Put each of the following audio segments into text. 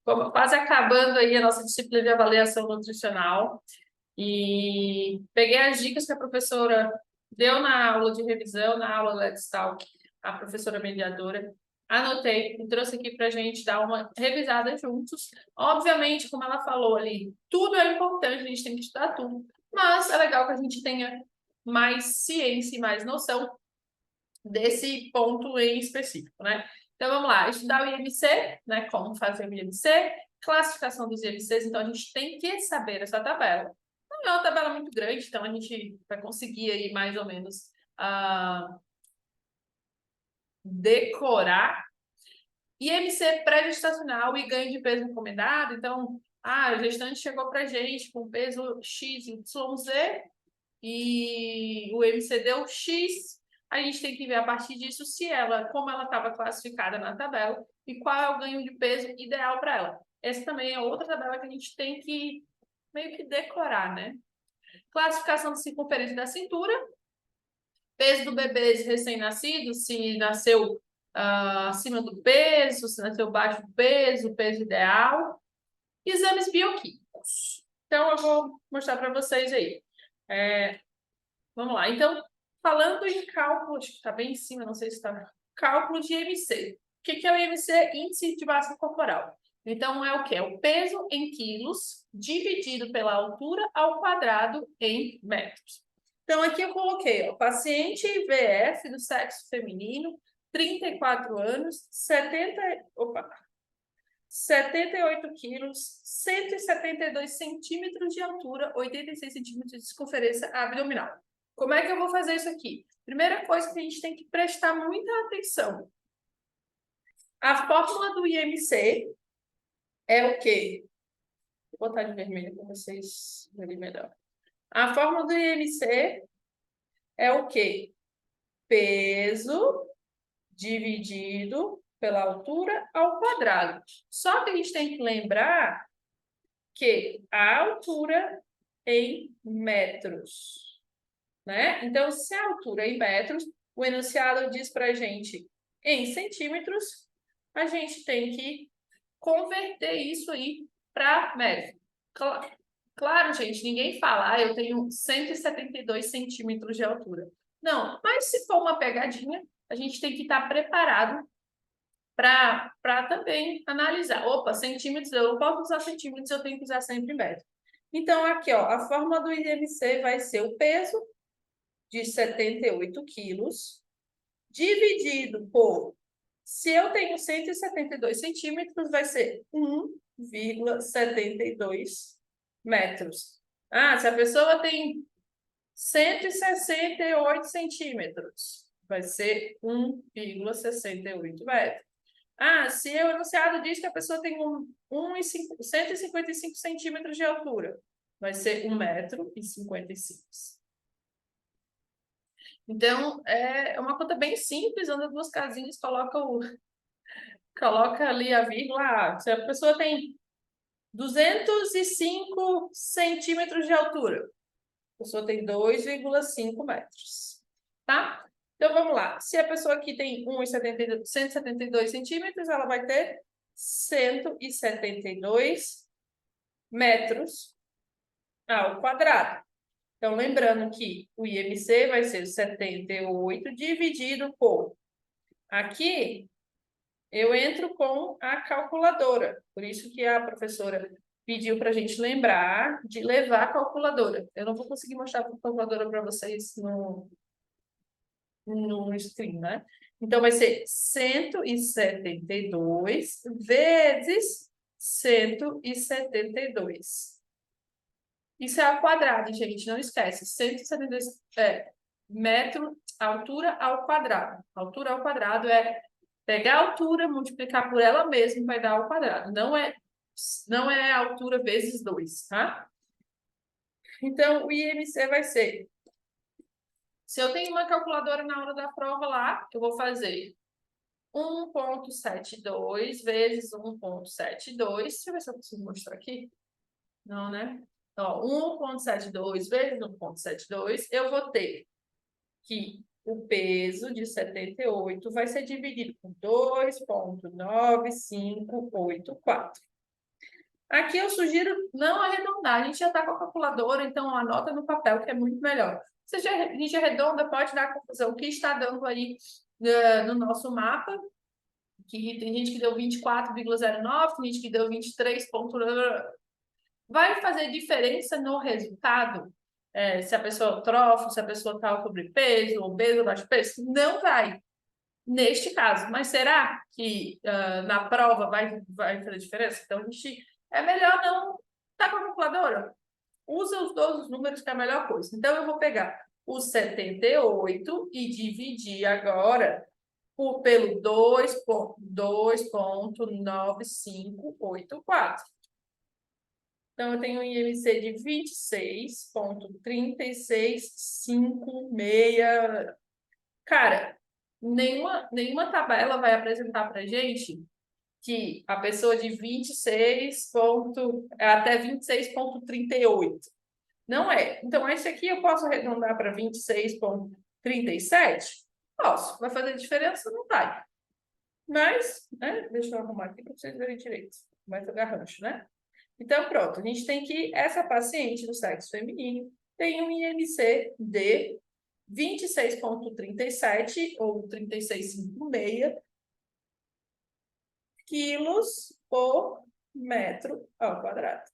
quase acabando aí a nossa disciplina de avaliação nutricional. E peguei as dicas que a professora deu na aula de revisão, na aula Let's Talk, a professora mediadora. Anotei e trouxe aqui para a gente dar uma revisada juntos. Obviamente, como ela falou ali, tudo é importante, a gente tem que estudar tudo, mas é legal que a gente tenha mais ciência e mais noção desse ponto em específico, né? Então, vamos lá, estudar o IMC, né? Como fazer o IMC, classificação dos IMCs, então a gente tem que saber essa tabela. Não é uma tabela muito grande, então a gente vai conseguir aí mais ou menos decorar. IMC pré-gestacional e ganho de peso encomendado, então, a gestante chegou pra gente com peso XYZ e o IMC deu X, a gente tem que ver a partir disso como ela estava classificada na tabela e qual é o ganho de peso ideal para ela. Essa também é outra tabela que a gente tem que meio que decorar, né? Classificação de circunferência da cintura, peso do bebê recém-nascido, se nasceu acima do peso, se nasceu baixo do peso, peso ideal. Exames bioquímicos. Então, eu vou mostrar para vocês aí. Vamos lá. Então, falando em cálculo, acho que está bem em cima, não sei se está. Cálculo de IMC. O que é o IMC? Índice de massa corporal. Então, é o quê? É o peso em quilos dividido pela altura ao quadrado em metros. Então, aqui eu coloquei, ó, paciente VF do sexo feminino, 34 anos, 78 quilos, 172 centímetros de altura, 86 centímetros de circunferência abdominal. Como é que eu vou fazer isso aqui? Primeira coisa que a gente tem que prestar muita atenção. A fórmula do IMC é o quê? Vou botar de vermelho para vocês verem melhor. A fórmula do IMC é o quê? Peso dividido pela altura ao quadrado. Só que a gente tem que lembrar que a altura em metros, né? Então, se a altura é em metros, o enunciado diz para a gente em centímetros, a gente tem que converter isso aí para metros. Claro, gente, ninguém fala, eu tenho 172 centímetros de altura. Não, mas se for uma pegadinha, a gente tem que estar preparado para também analisar. Opa, centímetros, eu posso usar centímetros, eu tenho que usar sempre metros. Então, aqui, ó, a fórmula do IMC vai ser o peso de 78 quilos, dividido por, se eu tenho 172 centímetros, vai ser 1,72 metros. Se a pessoa tem 168 centímetros, vai ser 1,68 metros. Se o enunciado diz que a pessoa tem 155 centímetros de altura, vai ser 1,55 metro. Então, é uma conta bem simples, anda duas casinhas, coloca ali a vírgula. Se a pessoa tem 205 centímetros de altura, a pessoa tem 2,5 metros, tá? Então, vamos lá. Se a pessoa aqui tem 172 centímetros, ela vai ter 172 metros ao quadrado. Então, lembrando que o IMC vai ser 78 dividido por... Aqui, eu entro com a calculadora. Por isso que a professora pediu para a gente lembrar de levar a calculadora. Eu não vou conseguir mostrar a calculadora para vocês no stream, né? Então, vai ser 172 vezes 172. Isso é ao quadrado, gente, não esquece. 172 metro, altura ao quadrado. Altura ao quadrado é pegar a altura, multiplicar por ela mesma, vai dar ao quadrado. Não é a altura vezes 2, tá? Então, o IMC vai ser... Se eu tenho uma calculadora na hora da prova lá, eu vou fazer 1,72 vezes 1,72. Deixa eu ver se eu consigo mostrar aqui. Não, né? Ó, 1,72 vezes 1,72, eu vou ter que o peso de 78 vai ser dividido por 2,9584. Aqui eu sugiro não arredondar. A gente já está com a calculadora, então anota no papel, que é muito melhor. Se a gente arredonda, pode dar confusão. O que está dando aí no nosso mapa, que tem gente que deu 24,09, tem gente que deu 23. Vai fazer diferença no resultado? Se a pessoa trofa, se a pessoa está sobrepeso, obeso, baixo peso? Não vai, neste caso. Mas será que na prova vai fazer diferença? Então, é melhor não estar com a calculadora. Usa os 12 números, que é a melhor coisa. Então, eu vou pegar o 78 e dividir agora pelo 2,9584. Então, eu tenho um IMC de 26,3656. Cara, nenhuma tabela vai apresentar para gente que a pessoa de 26 até 26,38. Não é. Então, esse aqui eu posso arredondar para 26,37? Posso. Vai fazer diferença? Não vai. Mas, né? Deixa eu arrumar aqui para vocês verem direito. Vai pegar rancho, né? Então, pronto. A gente tem que... Essa paciente do sexo feminino tem um IMC de 26,37 ou 36,56 quilos por metro ao quadrado.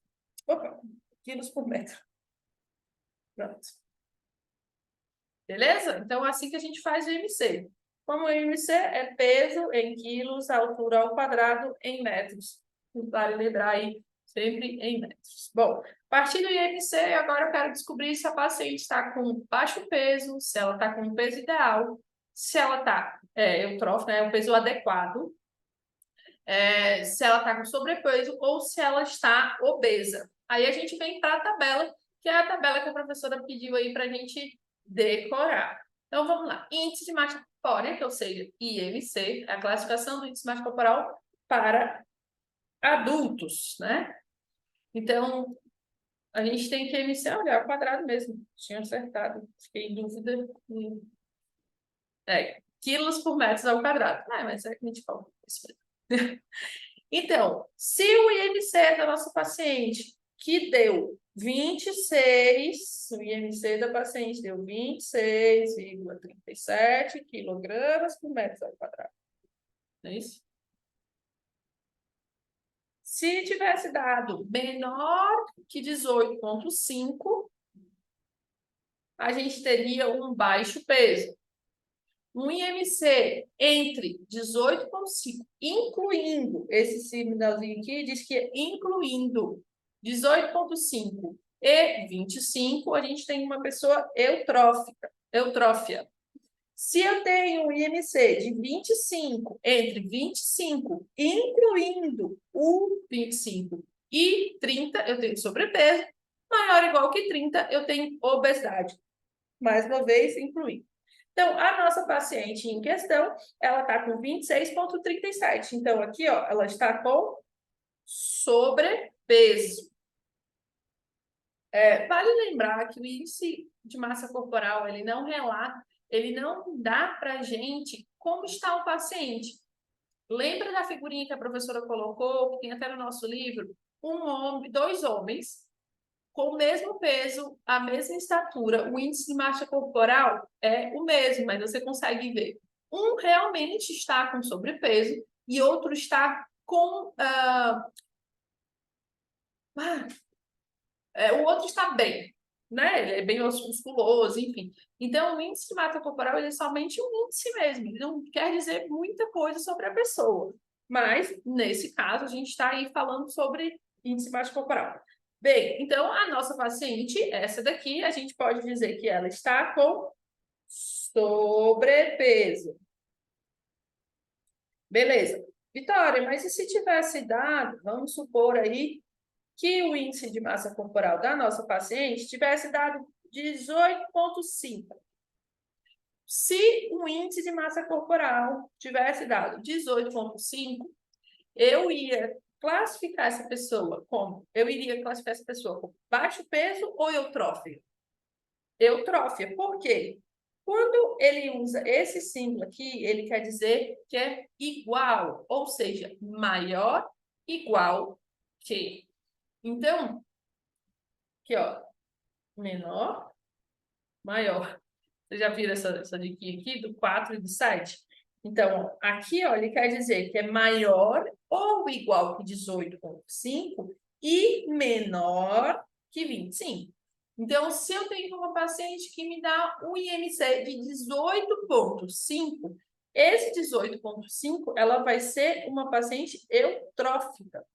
Opa, quilos por metro. Pronto. Beleza? Então, é assim que a gente faz o IMC. Como o IMC é peso em quilos, altura ao quadrado em metros. Vale lembrar aí, sempre em metros. Bom, a partir do IMC, agora eu quero descobrir se a paciente está com baixo peso, se ela está com o peso ideal, se ela está eutrófica, né, o peso adequado, se ela está com sobrepeso ou se ela está obesa. Aí a gente vem para a tabela, que é a tabela que a professora pediu aí para a gente decorar. Então, vamos lá. Índice de massa corpórea, que ou seja, IMC, a classificação do índice de massa corporal para adultos, né? Então, a gente tem que IMC, olha, ao quadrado mesmo. Tinha acertado, fiquei em dúvida. Quilos por metro ao quadrado. Mas é que a gente falou. Então, se o IMC da nossa paciente, que deu 26, o IMC da paciente deu 26,37 quilogramas por metro ao quadrado. Não é isso? Se tivesse dado menor que 18,5, a gente teria um baixo peso. Um IMC entre 18,5, incluindo, esse sinalzinho aqui diz que é incluindo 18,5 e 25, a gente tem uma pessoa eutrófia. Se eu tenho um IMC de 25, entre 25, incluindo o 25 e 30, eu tenho sobrepeso. Maior ou igual que 30, eu tenho obesidade. Mais uma vez, incluindo. Então, a nossa paciente em questão, ela está com 26,37. Então, aqui, ó, ela está com sobrepeso. Vale lembrar que o índice de massa corporal, ele não relata, ele não dá para a gente como está o paciente. Lembra da figurinha que a professora colocou, que tem até no nosso livro? Dois homens com o mesmo peso, a mesma estatura, o índice de massa corporal é o mesmo, mas você consegue ver. Um realmente está com sobrepeso e outro está com... o outro está bem, né? Ele é bem musculoso, enfim. Então, o índice de massa corporal ele é somente um índice mesmo, ele não quer dizer muita coisa sobre a pessoa. Mas, nesse caso, a gente está aí falando sobre índice de massa corporal. Bem, então, a nossa paciente, essa daqui, a gente pode dizer que ela está com sobrepeso. Beleza. Vitória, mas e se tivesse dado, vamos supor aí, que o índice de massa corporal da nossa paciente tivesse dado 18,5. Se o índice de massa corporal tivesse dado 18,5, eu ia classificar essa pessoa como? Eu iria classificar essa pessoa como baixo peso ou eutrófia? Eutrófia. Por quê? Quando ele usa esse símbolo aqui, ele quer dizer que é igual, ou seja, maior, igual que. Então, aqui, ó, menor, maior. Vocês já viram essa diquinha aqui do 4 e do 7? Então, aqui, ó, ele quer dizer que é maior ou igual que 18,5 e menor que 25. Então, se eu tenho uma paciente que me dá um IMC de 18,5, esse 18,5 ela vai ser uma paciente eutrófica,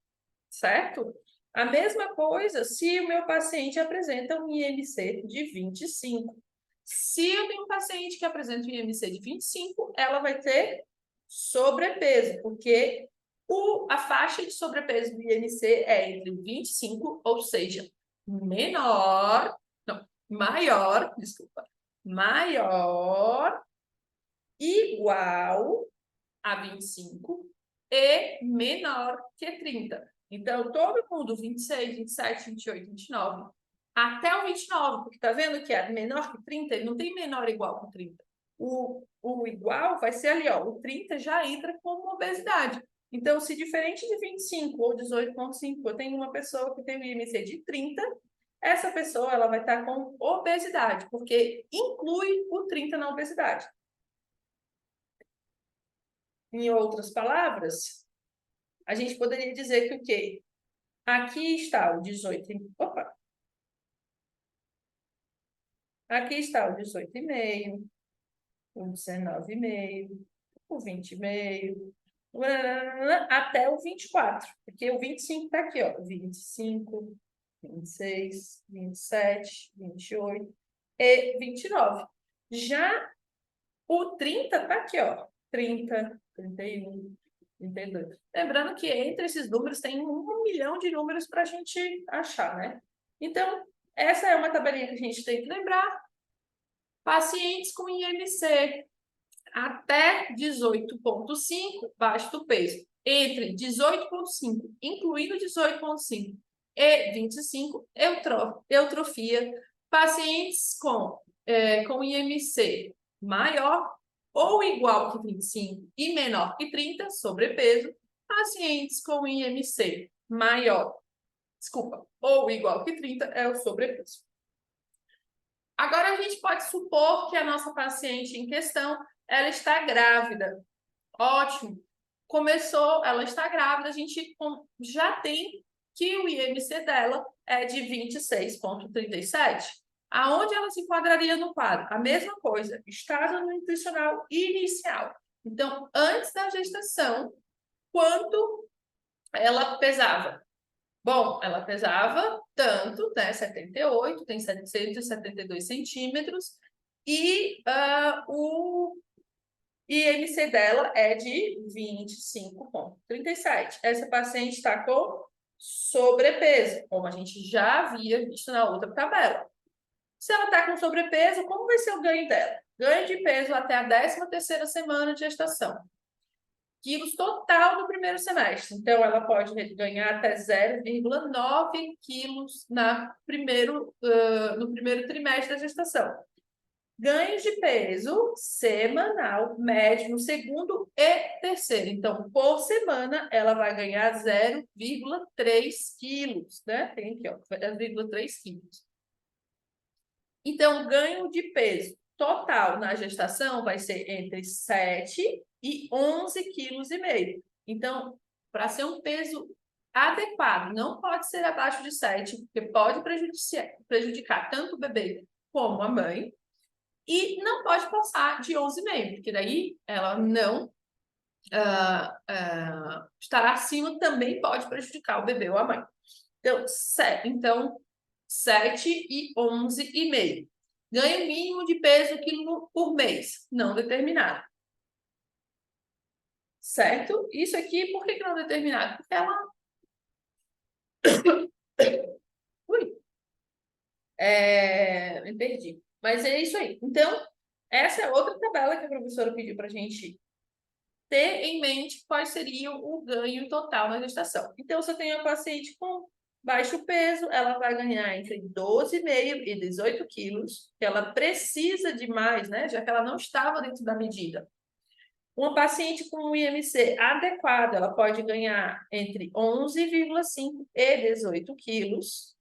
certo? A mesma coisa se o meu paciente apresenta um IMC de 25. Se eu tenho um paciente que apresenta um IMC de 25, ela vai ter sobrepeso, porque a faixa de sobrepeso do IMC é entre 25, ou seja, maior, igual a 25 e menor que 30. Então, todo mundo, 26, 27, 28, 29, até o 29, porque tá vendo que é menor que 30, ele não tem menor ou igual que 30. O igual vai ser ali, ó, o 30 já entra como obesidade. Então, se diferente de 25 ou 18,5, eu tenho uma pessoa que tem um IMC de 30, essa pessoa ela vai estar com obesidade, porque inclui o 30 na obesidade. Em outras palavras, a gente poderia dizer que o quê? Aqui está o 18. Opa! Aqui está o 18,5, o 19,5, o 20,5, até o 24, porque o 25 está aqui, ó. 25, 26, 27, 28 e 29. Já o 30 está aqui, ó. 30, 31, 32. Lembrando que entre esses números tem 1 milhão de números para a gente achar, né? Então, essa é uma tabelinha que a gente tem que lembrar. Pacientes com IMC até 18,5 baixo do peso. Entre 18,5, incluindo 18,5 e 25, eutrofia. Pacientes com IMC maior ou igual que 25 e menor que 30, sobrepeso. Pacientes com IMC ou igual que 30 é o sobrepeso. Agora, a gente pode supor que a nossa paciente em questão, ela está grávida. Ótimo. Ela está grávida, a gente já tem que o IMC dela é de 26,37. Aonde ela se enquadraria no quadro? A mesma coisa, estado nutricional inicial. Então, antes da gestação, quanto ela pesava? Bom, ela pesava tanto, né? 78, tem 772 centímetros, e o IMC dela é de 25,37. Essa paciente está com sobrepeso, como a gente já havia visto na outra tabela. Se ela está com sobrepeso, como vai ser o ganho dela? Ganho de peso até a 13ª semana de gestação. Quilos total no primeiro semestre. Então, ela pode ganhar até 0,9 quilos no primeiro trimestre da gestação. Ganhos de peso semanal, médio, no segundo e terceiro. Então, por semana, ela vai ganhar 0,3 quilos, né? Tem aqui, ó, 0,3 quilos. Então, ganho de peso total na gestação vai ser entre 7 e 11,5 kg. Então, para ser um peso adequado, não pode ser abaixo de 7, porque pode prejudicar tanto o bebê como a mãe. E não pode passar de 11,5, porque daí ela não estará acima, também pode prejudicar o bebê ou a mãe. Então, 7 e 11,5. Ganho mínimo de peso quilo por mês, não determinado. Certo? Isso aqui, por que não determinado? Porque ela... Ui. Me perdi. Mas é isso aí. Então, essa é outra tabela que a professora pediu para a gente ter em mente qual seria o ganho total na gestação. Então, se eu tenho uma paciente com baixo peso, ela vai ganhar entre 12,5 e 18 quilos, que ela precisa de mais, né? Já que ela não estava dentro da medida. Uma paciente com um IMC adequado, ela pode ganhar entre 11,5 e 18 quilos.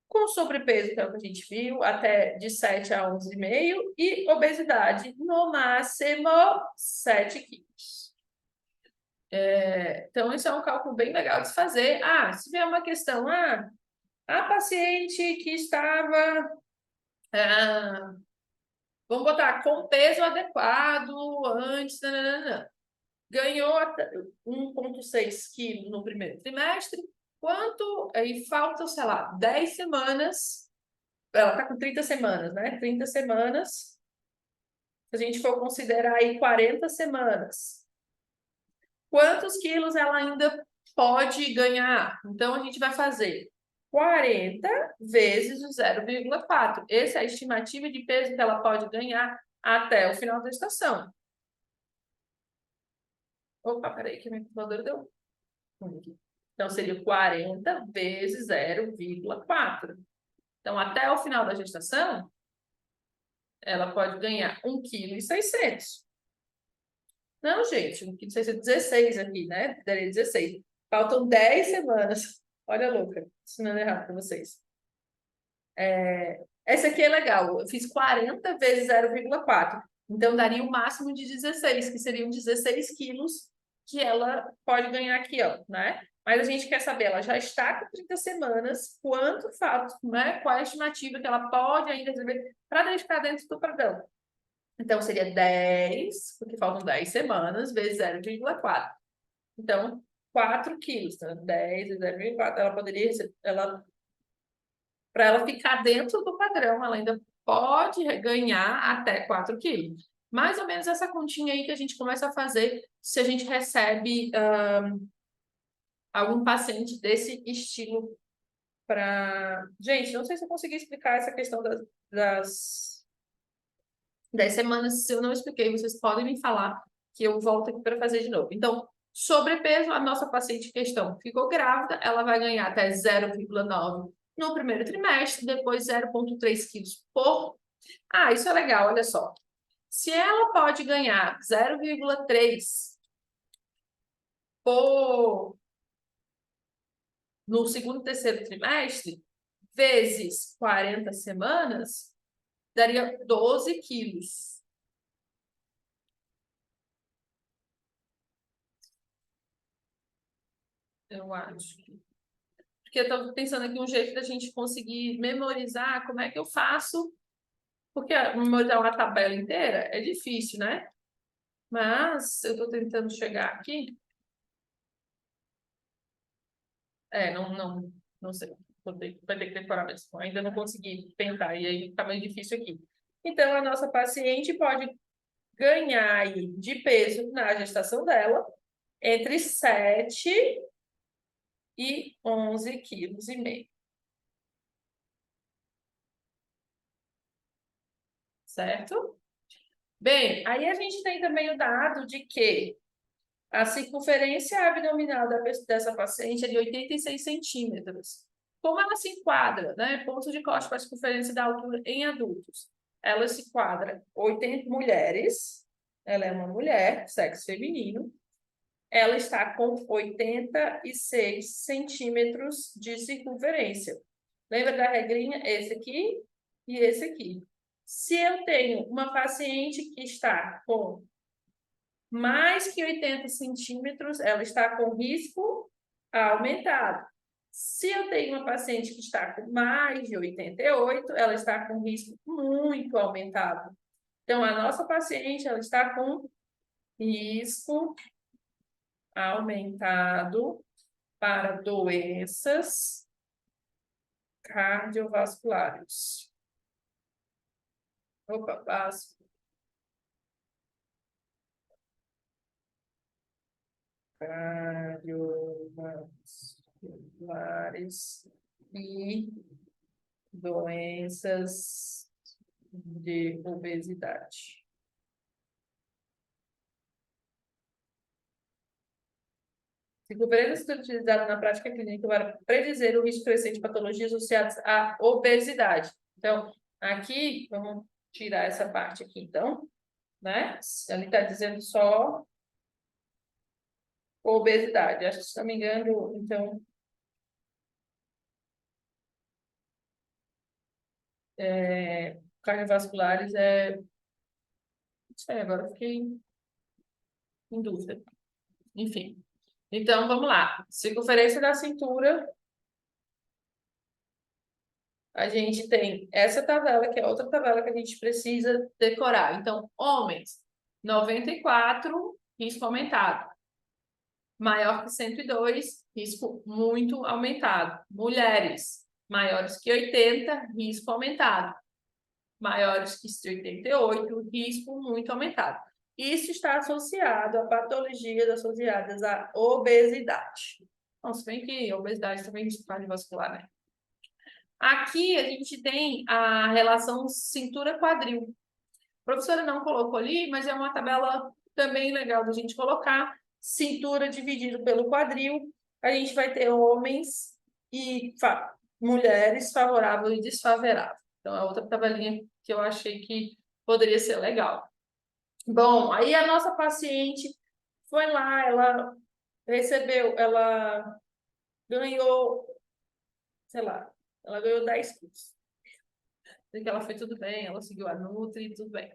Com sobrepeso, que é o que a gente viu, até de 7 a 11,5, e obesidade, no máximo 7 quilos. Então, isso é um cálculo bem legal de se fazer. Se vier uma questão, a paciente que estava, vamos botar, com peso adequado antes, nananana, ganhou 1,6 quilos no primeiro trimestre, quanto, aí faltam, sei lá, 10 semanas, ela está com 30 semanas, né? 30 semanas, se a gente for considerar aí 40 semanas, quantos quilos ela ainda pode ganhar? Então, a gente vai fazer 40 vezes o 0,4. Essa é a estimativa de peso que ela pode ganhar até o final da estação. Opa, peraí, que a minha calculadora deu. Então, seria 40 vezes 0,4. Então, até o final da gestação, ela pode ganhar 1,6 kg. Não, gente, 1,6 kg, 16 aqui, né? Daria 16. Faltam 10 semanas. Olha, louca, ensinando errado para vocês. Essa aqui é legal. Eu fiz 40 vezes 0,4. Então, daria o máximo de 16, que seriam 16 quilos que ela pode ganhar aqui, ó, né? Mas a gente quer saber, ela já está com 30 semanas, quanto falta, né? Qual é a estimativa que ela pode ainda receber para deixar dentro do padrão? Então, seria 10, porque faltam 10 semanas, vezes 0,4. Então, 4 quilos, tá? 10 vezes 0,4, ela poderia, para ela ficar dentro do padrão, ela ainda pode ganhar até 4 quilos. Mais ou menos essa continha aí que a gente começa a fazer se a gente recebe algum paciente desse estilo para... Gente, não sei se eu consegui explicar essa questão das 10 semanas. Se eu não expliquei, vocês podem me falar que eu volto aqui para fazer de novo. Então, sobrepeso, a nossa paciente em questão ficou grávida, ela vai ganhar até 0,9 no primeiro trimestre, depois 0,3 quilos por... isso é legal, olha só. Se ela pode ganhar 0,3 por... no segundo e terceiro trimestre, vezes 40 semanas, daria 12 quilos. Eu acho. Porque eu estou pensando aqui um jeito da gente conseguir memorizar como é que eu faço, porque memorizar uma tabela inteira é difícil, né? Mas eu estou tentando chegar aqui. Não sei. Vai ter que decorar mesmo. Ainda não consegui tentar, e aí está meio difícil aqui. Então, a nossa paciente pode ganhar aí de peso na gestação dela entre 7 e 11,5 kg. Certo? Bem, aí a gente tem também o dado de que a circunferência abdominal dessa paciente é de 86 centímetros. Como ela se enquadra, né? Ponto de corte para a circunferência da altura em adultos. Ela se enquadra 80 mulheres, ela é uma mulher, sexo feminino, ela está com 86 centímetros de circunferência. Lembra da regrinha? Esse aqui e esse aqui. Se eu tenho uma paciente que está com mais que 80 centímetros, ela está com risco aumentado. Se eu tenho uma paciente que está com mais de 88, ela está com risco muito aumentado. Então, a nossa paciente, ela está com risco aumentado para doenças cardiovasculares. Opa, cardiovasculares e doenças de obesidade. Circunferência da cintura utilizada na prática clínica para predizer o risco crescente de patologias associadas à obesidade. Então, aqui, vamos tirar essa parte aqui, então, né? Ali está dizendo só obesidade. Acho que, se não me engano, então, cardiovasculares não sei, agora eu fiquei em dúvida. Enfim. Então, vamos lá. Circunferência da cintura. A gente tem essa tabela, que é outra tabela que a gente precisa decorar. Então, homens, 94, risco aumentado. Maior que 102, risco muito aumentado. Mulheres, maiores que 80, risco aumentado. Maiores que 88, risco muito aumentado. Isso está associado a patologias associadas à obesidade. Então, se bem que a obesidade também é cardiovascular, né? Aqui a gente tem a relação cintura-quadril. A professora não colocou ali, mas é uma tabela também legal da gente colocar. Cintura dividido pelo quadril. A gente vai ter homens e mulheres favorável e desfavorável. Então, é outra tabelinha que eu achei que poderia ser legal. Bom, aí a nossa paciente foi lá, ela ganhou, sei lá, ela ganhou 10 quilos. Que ela foi tudo bem, ela seguiu a Nutri, tudo bem.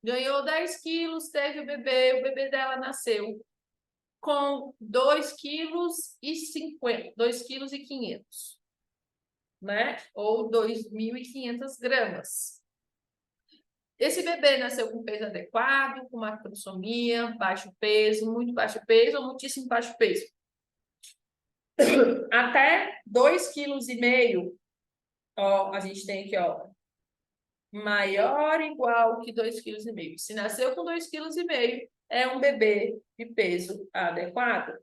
Ganhou 10 quilos, teve o bebê dela nasceu com 2,5 kg, né? Ou 2.500 gramas. Esse bebê nasceu com peso adequado, com macrosomia, baixo peso, muito baixo peso ou muitíssimo baixo peso. Até 2,5 kg, ó, a gente tem aqui, ó, maior ou igual que 2,5 kg. Se nasceu com 2,5 kg, é um bebê de peso adequado.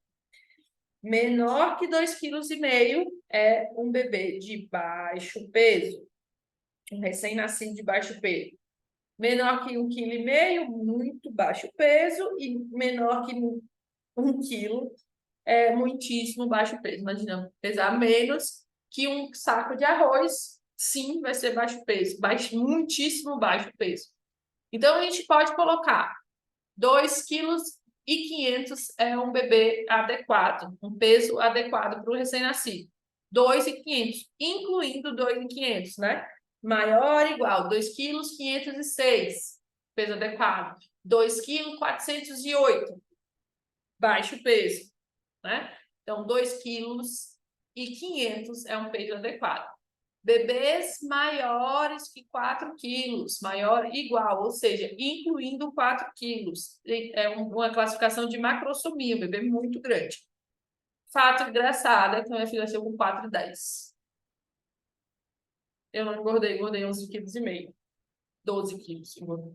Menor que 2,5 kg é um bebê de baixo peso, um recém-nascido de baixo peso. Menor que 1,5 kg, muito baixo peso, e menor que 1 kg é muitíssimo baixo peso. Imagina, pesar menos que um saco de arroz, sim, vai ser baixo peso, muitíssimo baixo peso. Então, a gente pode colocar 2,5 kg é um bebê adequado, um peso adequado para o recém-nascido. 2,5 kg, incluindo 2,500, né? Maior ou igual, 2,506 kg, peso adequado. 2,408 kg, baixo peso, né? Então, 2,5 kg é um peso adequado. Bebês maiores que 4 quilos, maior igual, ou seja, incluindo 4 quilos. É uma classificação de macrosomia, um bebê muito grande. Fato engraçado é que minha filha nasceu com 4,10. Eu não engordei 11,5 kg. 12 quilos, engordei.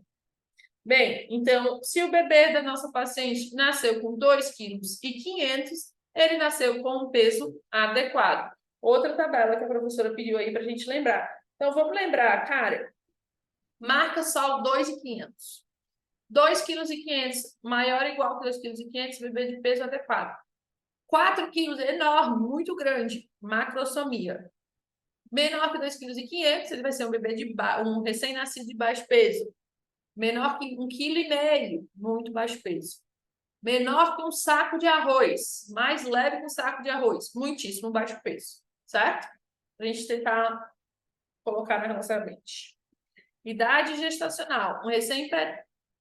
Bem, então, se o bebê da nossa paciente nasceu com 2,5 kg, ele nasceu com um peso adequado. Outra tabela que a professora pediu aí para a gente lembrar. Então, vamos lembrar, cara, marca só 2,500. 2,5 kg, maior ou igual que 2,5 kg, bebê de peso adequado. 4 quilos, enorme, muito grande, macrosomia. Menor que 2,5 kg, ele vai ser um bebê um recém-nascido de baixo peso. Menor que 1,5 kg, muito baixo peso. Menor que um saco de arroz, mais leve que um saco de arroz, muitíssimo baixo peso, certo? Para a gente tentar colocar na nossa mente. Idade gestacional.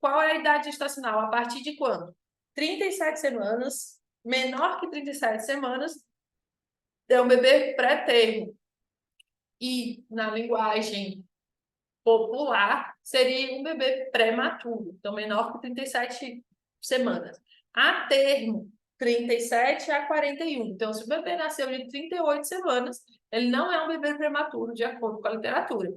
Qual é a idade gestacional? A partir de quando? 37 semanas, menor que 37 semanas, é um bebê pré-termo. E, na linguagem popular, seria um bebê prematuro, então menor que 37 semanas. A termo, 37 a 41. Então, se o bebê nasceu de 38 semanas, ele não é um bebê prematuro, de acordo com a literatura.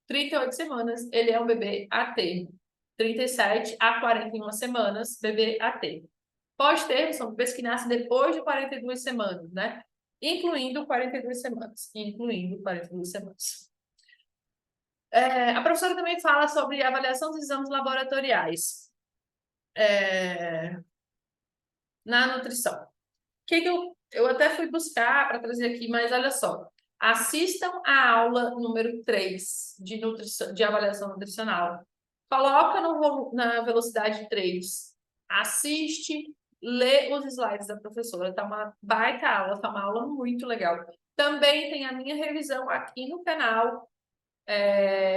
38 semanas, ele é um bebê a termo. 37 a 41 semanas, bebê a termo. Pós-termo são bebês que nascem depois de 42 semanas, né? Incluindo 42 semanas. Incluindo 42 semanas. A professora também fala sobre avaliação dos exames laboratoriais na nutrição. eu até fui buscar para trazer aqui, mas olha só. Assistam a aula número 3 de avaliação nutricional. Coloca na velocidade 3. Assiste, lê os slides da professora. Tá uma baita aula, tá uma aula muito legal. Também tem a minha revisão aqui no canal.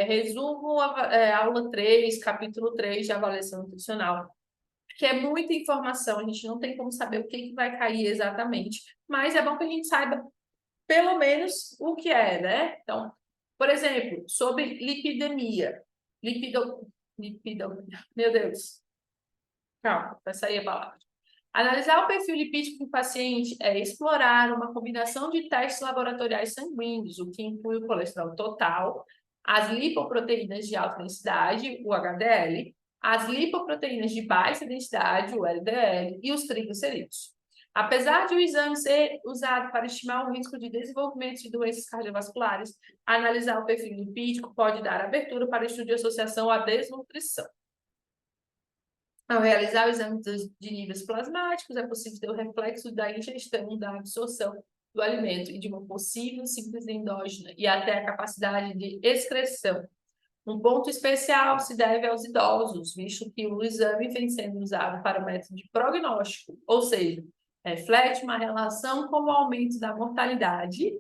Resumo aula 3, capítulo 3 de avaliação nutricional. Que é muita informação, a gente não tem como saber o que vai cair exatamente, mas é bom que a gente saiba pelo menos o que é, né? Então, por exemplo, sobre lipidemia. Meu Deus. Calma, vai sair a palavra. Analisar o perfil lipídico do paciente é explorar uma combinação de testes laboratoriais sanguíneos, o que inclui o colesterol total, as lipoproteínas de alta densidade, o HDL, as lipoproteínas de baixa densidade, o LDL, e os triglicerídeos. Apesar de o exame ser usado para estimar o risco de desenvolvimento de doenças cardiovasculares, analisar o perfil lipídico pode dar abertura para estudo de associação à desnutrição. Ao realizar o exame de níveis plasmáticos, é possível ter o reflexo da ingestão, da absorção do alimento e de uma possível síntese endógena e até a capacidade de excreção. Um ponto especial se deve aos idosos, visto que o exame vem sendo usado para o método de prognóstico, ou seja, reflete uma relação com o aumento da mortalidade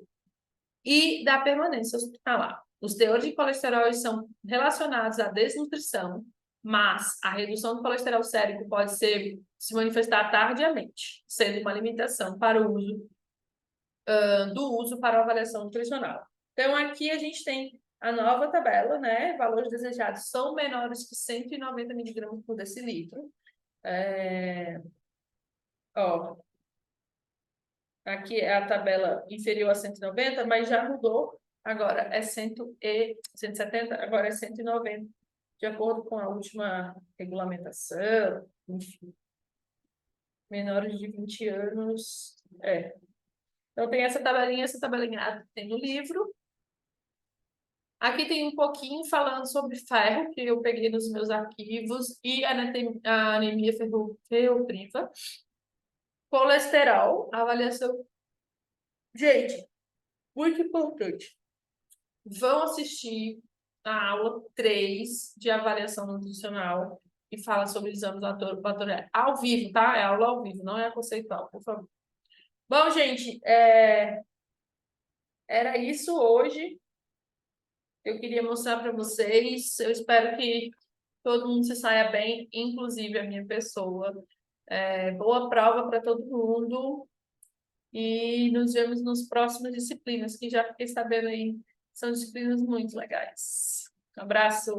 e da permanência hospitalar. Os teores de colesterol são relacionados à desnutrição, mas a redução do colesterol sérico pode se manifestar tardiamente, sendo uma limitação para o uso do uso para a avaliação nutricional. Então, aqui a gente tem a nova tabela, né? Valores desejados são menores que 190 miligramas por decilitro. Aqui é a tabela inferior a 190, mas já mudou. Agora é 170, agora é 190, de acordo com a última regulamentação, enfim. Menores de 20 anos. Então tem essa tabelinha tem no livro. Aqui tem um pouquinho falando sobre ferro, que eu peguei nos meus arquivos, e a anemia ferropriva. Colesterol, avaliação. Gente, muito importante. Vão assistir a aula 3 de avaliação nutricional e fala sobre exames laboratoriais. Ao vivo, tá? É aula ao vivo, não é conceitual, por favor. Bom, gente, era isso hoje. Eu queria mostrar para vocês. Eu espero que todo mundo se saia bem, inclusive a minha pessoa. Boa prova para todo mundo. E nos vemos nas próximas disciplinas, que já fiquei sabendo aí, são disciplinas muito legais. Um abraço.